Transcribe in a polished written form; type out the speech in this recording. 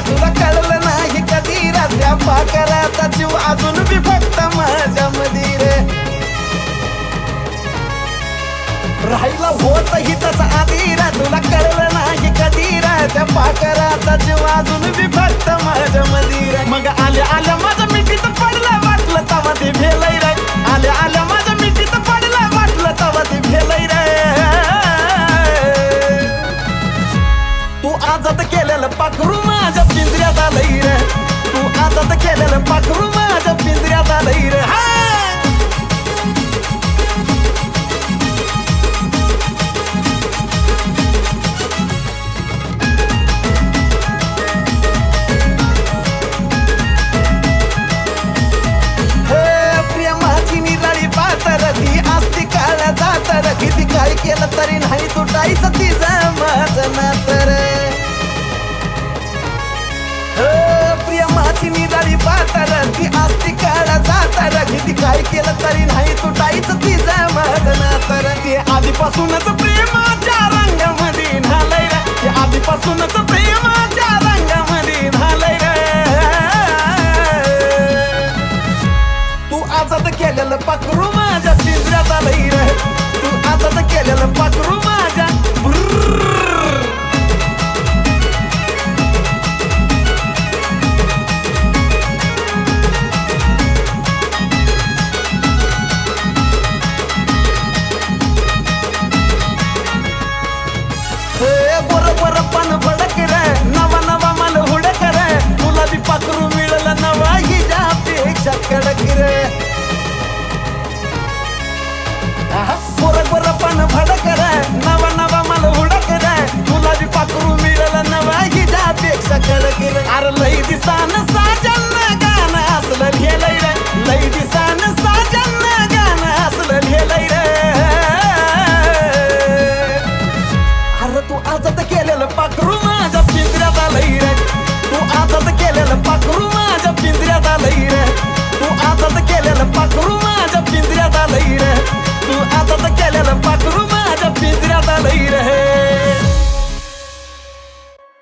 तुला कळलं नाही कधी रे त्या पाखराचा जीव अजून बी फक्त माझ्या मध्ये रे राहिला होत हितच आधी रे तुला कळलं नाही कधी रे त्या पाखराचा जीव अजून बी फक्त माझ्या मध्ये रे मग आल्या आल्या माझ्या मिठीत पडला वाटलं तवा ते भेलय रे आल्या आल्या माझ्या मिठीत पडला वाटलं तवा ते भेलय रे तू आजाद केलेलं पाखरू माझ्या पिंजऱ्यात आलंय रे तू आजाद केलेलं पाखरू माझ्या पिंजऱ्यात आलंय रे किती काय केलं तरी नाही तुटायचं तिचं माझं नातं रे प्रेमाची निराळी पातर ती असती काळा जातर किती काय केलं तरी नाही तुटायचं तिचं माझं नातं रे ते आधीपासूनच प्रेमाच्या रंगामध्ये न्हालय रे ते आधीपासूनच प्रेमाच्या रंगामध्ये न्हालय रे तू आजाद केलेलं पाखरू माझ्या पिंजऱ्यात आलंय रे तू आजाद केलेलं पाखरू माझ्या बरोबर पण भडक रे नवा नवा मला हुडक रे तुला बी पाखरू मिळलं नवा हिच्यापेक्षा कडक रे बरोबर पण भडक रे नवा नवा मला हुडक रे तुला बी पाखरू मिळलं नवा हिच्यापेक्षा कडक रे अरे लई दिसान साजन गाणं असलं लिहिलंय रे लई दिसान साजन गाणं असलं लिहिलंय रे अरे तू आजाद केलेलं पाखरू माझ्या पिंजऱ्यात आलंय रे तू आजाद केलेलं पाखरू माझ्या पिंजऱ्यात आलंय रे तू आजाद केलेलं पाखरू